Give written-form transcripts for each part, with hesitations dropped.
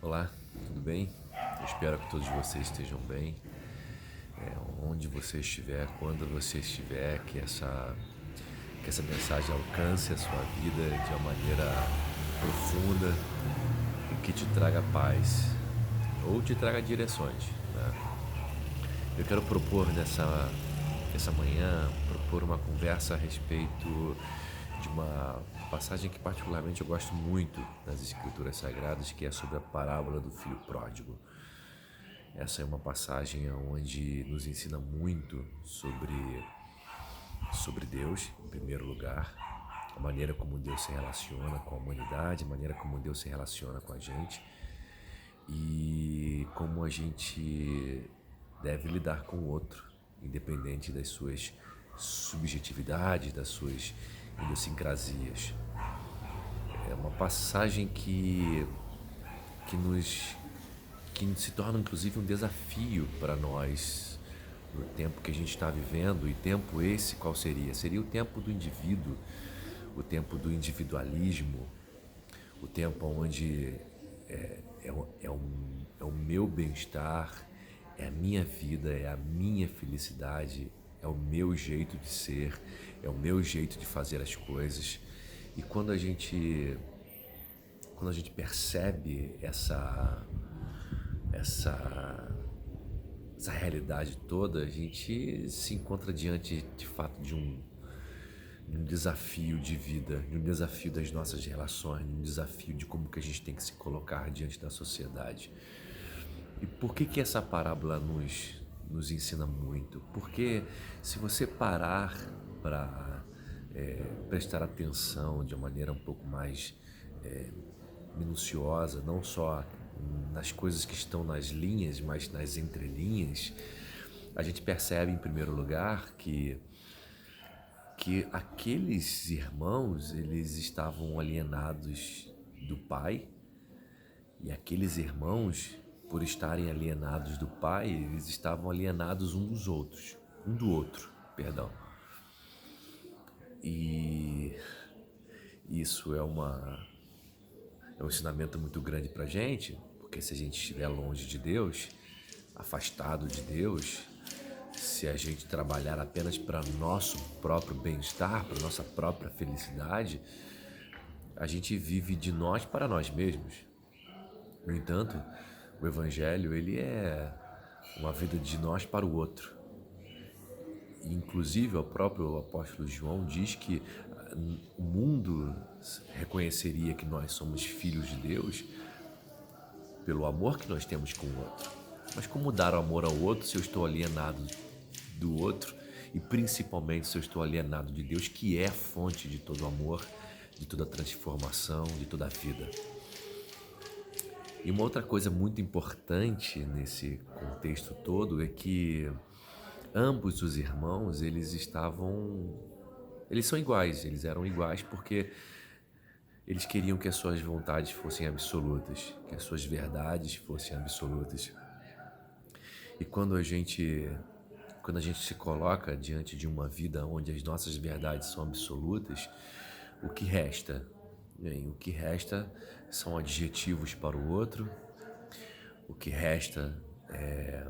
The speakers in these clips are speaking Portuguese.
Olá, tudo bem? Eu espero que todos vocês estejam bem. Onde você estiver, quando você estiver, que essa mensagem alcance a sua vida de uma maneira profunda e que te traga paz ou te traga direções, né? Eu quero propor essa manhã, propor uma conversa a respeito de uma passagem que particularmente eu gosto muito nas Escrituras Sagradas, que é sobre a parábola do filho pródigo. Essa é uma passagem onde nos ensina muito sobre Deus, em primeiro lugar, a maneira como Deus se relaciona com a humanidade, a maneira como Deus se relaciona com a gente e como a gente deve lidar com o outro, independente das suas subjetividades, das suas idiosincrasias. É uma passagem que nos que se torna inclusive um desafio para nós no tempo que a gente está vivendo. E tempo esse qual seria? Seria o tempo do indivíduo, o tempo do individualismo, o tempo onde é o meu bem-estar, é a minha vida, é a minha felicidade, é o meu jeito de ser, é o meu jeito de fazer as coisas. E quando a gente percebe essa essa realidade toda, a gente se encontra diante de fato de um desafio de vida, de um desafio das nossas relações, de um desafio de como que a gente tem que se colocar diante da sociedade. E por que que essa parábola nos ensina muito? Porque se você parar para prestar atenção de uma maneira um pouco mais minuciosa, não só nas coisas que estão nas linhas, mas nas entrelinhas, a gente percebe em primeiro lugar que aqueles irmãos, eles estavam alienados do pai, e aqueles irmãos, por estarem alienados do pai, eles estavam alienados um do outro, perdão. E isso é um ensinamento muito grande pra gente, porque se a gente estiver longe de Deus, afastado de Deus, se a gente trabalhar apenas para nosso próprio bem-estar, para nossa própria felicidade, a gente vive de nós para nós mesmos. No entanto, o Evangelho, ele é uma vida de nós para o outro. E, inclusive, o próprio apóstolo João diz que o mundo reconheceria que nós somos filhos de Deus pelo amor que nós temos com o outro. Mas como dar amor ao outro se eu estou alienado do outro e principalmente se eu estou alienado de Deus, que é a fonte de todo amor, de toda transformação, de toda a vida? E uma outra coisa muito importante nesse contexto todo é que ambos os irmãos, eles são iguais, eles eram iguais porque eles queriam que as suas vontades fossem absolutas, que as suas verdades fossem absolutas. E quando a gente se coloca diante de uma vida onde as nossas verdades são absolutas, o que resta? Bem, o que resta são adjetivos para o outro, o que resta é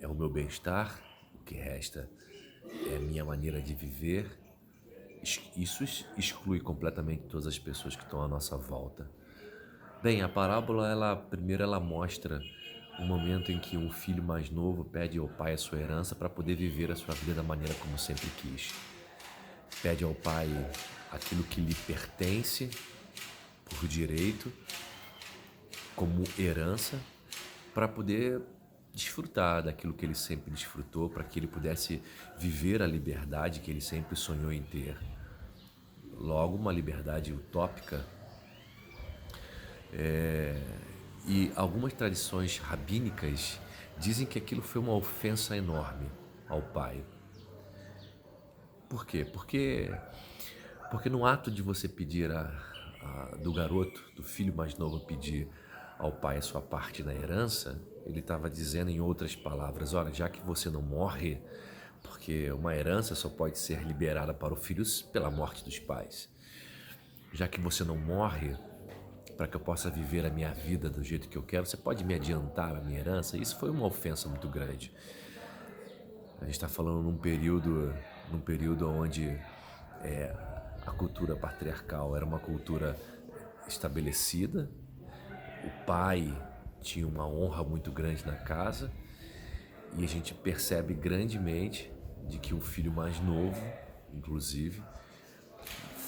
o meu bem-estar, o que resta é a minha maneira de viver. Isso exclui completamente todas as pessoas que estão à nossa volta. Bem, a parábola, primeiro ela mostra o momento em que um filho mais novo pede ao pai a sua herança para poder viver a sua vida da maneira como sempre quis. Pede ao pai aquilo que lhe pertence por direito, como herança, para poder desfrutar daquilo que ele sempre desfrutou, para que ele pudesse viver a liberdade que ele sempre sonhou em ter. Logo, uma liberdade utópica. E algumas tradições rabínicas dizem que aquilo foi uma ofensa enorme ao pai. Por quê? Porque no ato de você pedir do garoto, do filho mais novo, pedir ao pai a sua parte da herança, ele estava dizendo em outras palavras: olha, já que você não morre, porque uma herança só pode ser liberada para o filho pela morte dos pais, já que você não morre, para que eu possa viver a minha vida do jeito que eu quero, você pode me adiantar a minha herança? Isso foi uma ofensa muito grande. A gente está falando num período onde a cultura patriarcal era uma cultura estabelecida, o pai tinha uma honra muito grande na casa, e a gente percebe grandemente de que o filho mais novo, inclusive,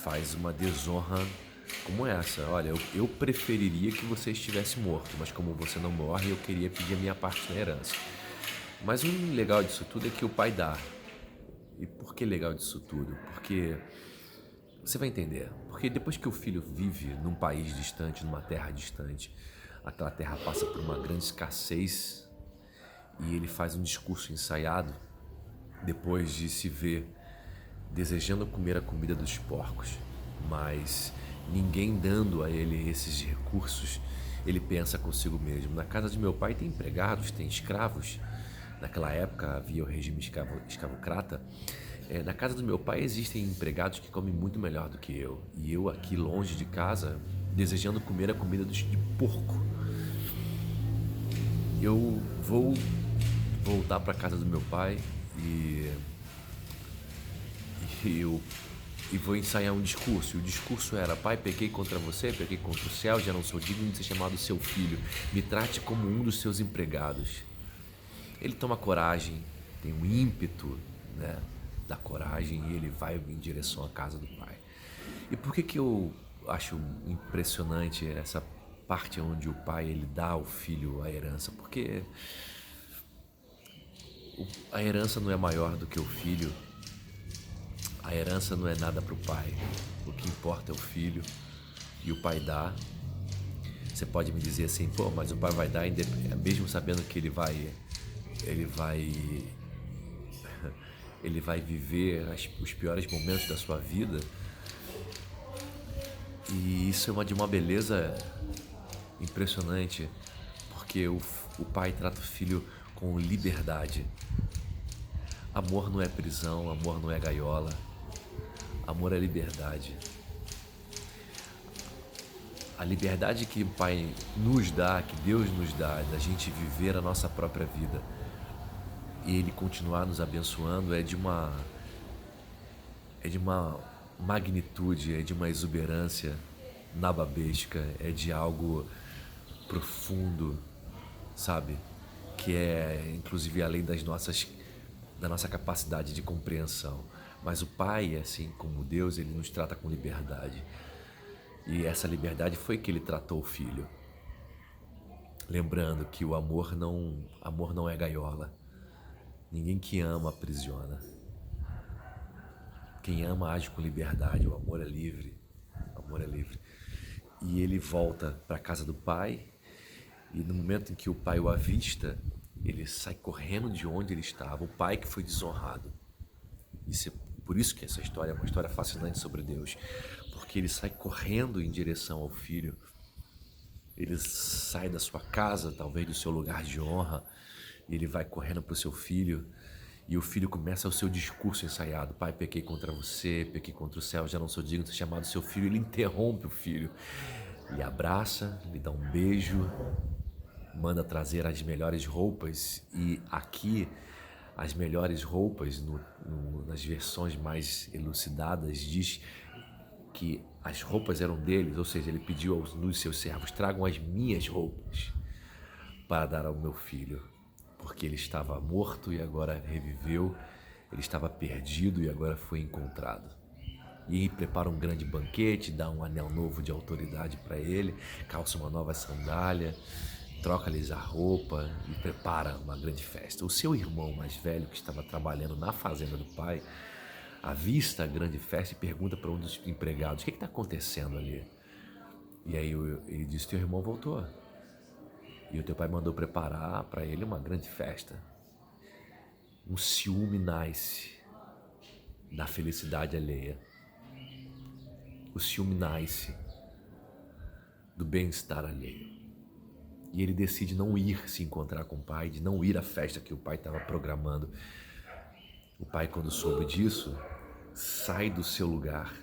faz uma desonra como essa. Olha, eu preferiria que você estivesse morto, mas como você não morre, eu queria pedir a minha parte na herança. Mas o legal disso tudo é que o pai dá. E por que legal disso tudo? Porque você vai entender. Porque depois que o filho vive num país distante, numa terra distante, aquela terra passa por uma grande escassez e ele faz um discurso ensaiado depois de se ver desejando comer a comida dos porcos, mas ninguém dando a ele esses recursos, ele pensa consigo mesmo: na casa de meu pai tem empregados, tem escravos. Naquela época havia o regime escravocrata. Na casa do meu pai existem empregados que comem muito melhor do que eu, e eu aqui longe de casa desejando comer a comida de porco. Eu vou voltar para casa do meu pai e vou ensaiar um discurso. E o discurso era: pai, pequei contra você, pequei contra o céu, já não sou digno de ser chamado seu filho. Me trate como um dos seus empregados. Ele toma coragem, tem um ímpeto, né, da coragem, e ele vai em direção à casa do pai. E por que eu acho impressionante essa parte onde o pai ele dá ao filho a herança? Porque a herança não é maior do que o filho. A herança não é nada para o pai. O que importa é o filho, e o pai dá. Você pode me dizer assim: pô, mas o pai vai dar mesmo sabendo que ele vai viver os piores momentos da sua vida. E isso é de uma beleza impressionante, porque o pai trata o filho com liberdade. Amor não é prisão, amor não é gaiola, amor é liberdade. A liberdade que o Pai nos dá, que Deus nos dá, da gente viver a nossa própria vida e Ele continuar nos abençoando, é de uma magnitude, é de uma exuberância nababesca, é de algo profundo, sabe? Que é inclusive além da nossa capacidade de compreensão. Mas o Pai, assim como Deus, Ele nos trata com liberdade. E essa liberdade foi que Ele tratou o Filho. Lembrando que o amor não é gaiola. Ninguém que ama aprisiona. Quem ama age com liberdade, o amor é livre. O amor é livre. E ele volta para a casa do pai, e no momento em que o pai o avista, ele sai correndo de onde ele estava, o pai que foi desonrado. Por isso que essa história é uma história fascinante sobre Deus, porque ele sai correndo em direção ao filho, ele sai da sua casa, talvez do seu lugar de honra, e ele vai correndo para o seu filho, e o filho começa o seu discurso ensaiado: pai, pequei contra você, pequei contra o céu, já não sou digno de ser chamado seu filho. Ele interrompe o filho, lhe abraça, lhe dá um beijo, manda trazer as melhores roupas. E aqui as melhores roupas, nas versões mais elucidadas, diz que as roupas eram deles, ou seja, ele pediu aos seus servos: tragam as minhas roupas para dar ao meu filho, porque ele estava morto e agora reviveu, ele estava perdido e agora foi encontrado. E prepara um grande banquete, dá um anel novo de autoridade para ele, calça uma nova sandália, troca-lhes a roupa e prepara uma grande festa. O seu irmão mais velho, que estava trabalhando na fazenda do pai, avista a grande festa e pergunta para um dos empregados: o que está acontecendo ali? E aí ele diz: teu irmão voltou. E o teu pai mandou preparar para ele uma grande festa. Um ciúme nasce da felicidade alheia. O ciúme nasce do bem-estar alheio. E ele decide não ir se encontrar com o pai, de não ir à festa que o pai estava programando. O pai, quando soube disso, sai do seu lugar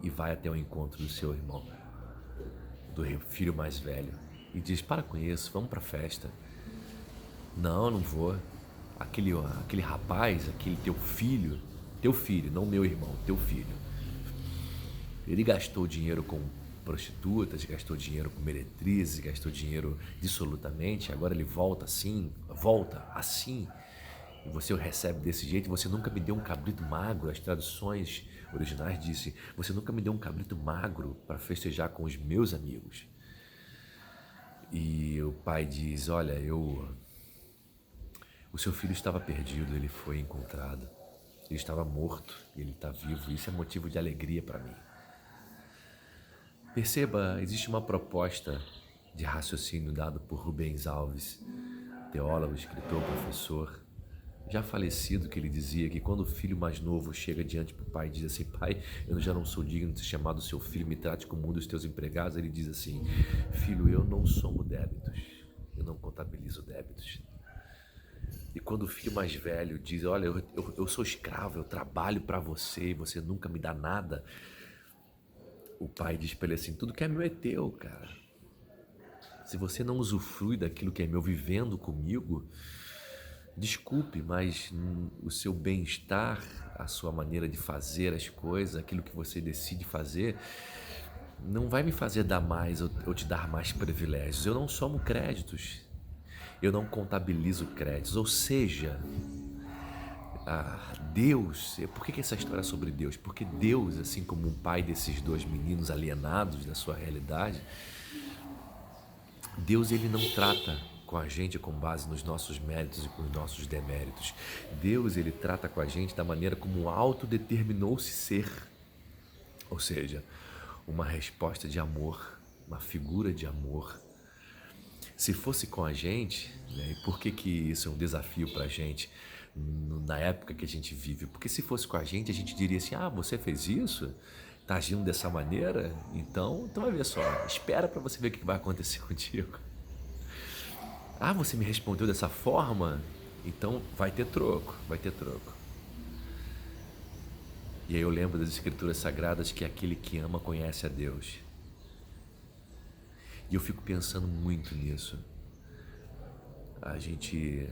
e vai até o encontro do seu irmão, do filho mais velho e diz: para com isso, vamos pra festa. Não, não vou. Aquele rapaz, aquele teu filho, não meu irmão, teu filho, ele gastou dinheiro com prostitutas, gastou dinheiro com meretrizes, gastou dinheiro dissolutamente, agora ele volta assim, e você o recebe desse jeito, e você nunca me deu um cabrito magro. As traduções originais dizem: você nunca me deu um cabrito magro para festejar com os meus amigos. E o pai diz: olha, o seu filho estava perdido, ele foi encontrado. Ele estava morto e ele está vivo. Isso é motivo de alegria para mim. Perceba, existe uma proposta de raciocínio dado por Rubens Alves, teólogo, escritor, professor, já falecido, que ele dizia que quando o filho mais novo chega diante do pai e diz assim: pai, eu já não sou digno de ser chamado seu filho, me trate como um dos teus empregados, ele diz assim: filho, eu não somo débitos, eu não contabilizo débitos. E quando o filho mais velho diz: olha, eu sou escravo, eu trabalho para você e você nunca me dá nada, o pai diz para ele assim: tudo que é meu é teu, cara. Se você não usufrui daquilo que é meu vivendo comigo, desculpe, mas o seu bem-estar, a sua maneira de fazer as coisas, aquilo que você decide fazer, não vai me fazer dar mais ou te dar mais privilégios. Eu não somo créditos, eu não contabilizo créditos. Ou seja, Deus, por que essa história é sobre Deus? Porque Deus, assim como um pai desses dois meninos alienados da sua realidade, Deus, ele não trata com a gente com base nos nossos méritos e com os nossos deméritos. Deus, ele trata com a gente da maneira como autodeterminou-se ser. Ou seja, uma resposta de amor, uma figura de amor. Se fosse com a gente, né, e por que isso é um desafio para a gente na época que a gente vive? Porque se fosse com a gente diria assim: você fez isso? Tá agindo dessa maneira? Então vai ver só, espera para você ver o que vai acontecer contigo. Você me respondeu dessa forma? Então vai ter troco. E aí eu lembro das escrituras sagradas que aquele que ama conhece a Deus. E eu fico pensando muito nisso. A gente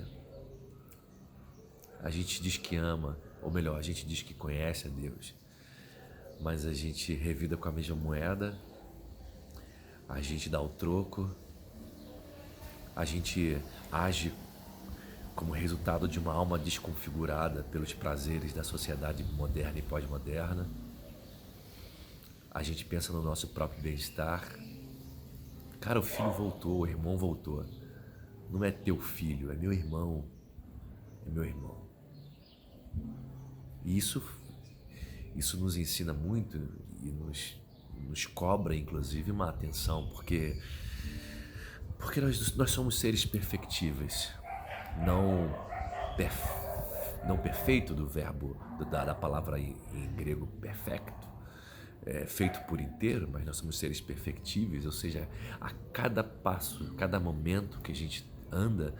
diz que ama, ou melhor, a gente diz que conhece a Deus, mas a gente revida com a mesma moeda, a gente dá o troco, a gente age como resultado de uma alma desconfigurada pelos prazeres da sociedade moderna e pós-moderna. A gente pensa no nosso próprio bem-estar. Cara, o filho voltou, o irmão voltou. Não é teu filho, é meu irmão. É meu irmão. E isso nos ensina muito e nos cobra, inclusive, uma atenção, porque nós somos seres perfectíveis, não perfeito do verbo, da palavra em grego perfecto, feito por inteiro, mas nós somos seres perfectíveis, ou seja, a cada passo, cada momento que a gente anda,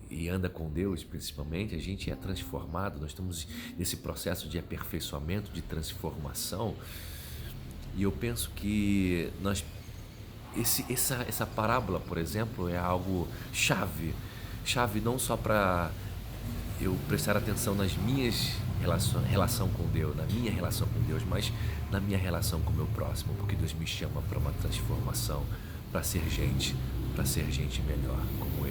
e anda com Deus principalmente, a gente é transformado, nós estamos nesse processo de aperfeiçoamento, de transformação, e eu penso que essa parábola, por exemplo, é algo chave não só para eu prestar atenção nas minhas relação com Deus, na minha relação com Deus, mas na minha relação com o meu próximo, porque Deus me chama para uma transformação, para ser gente melhor como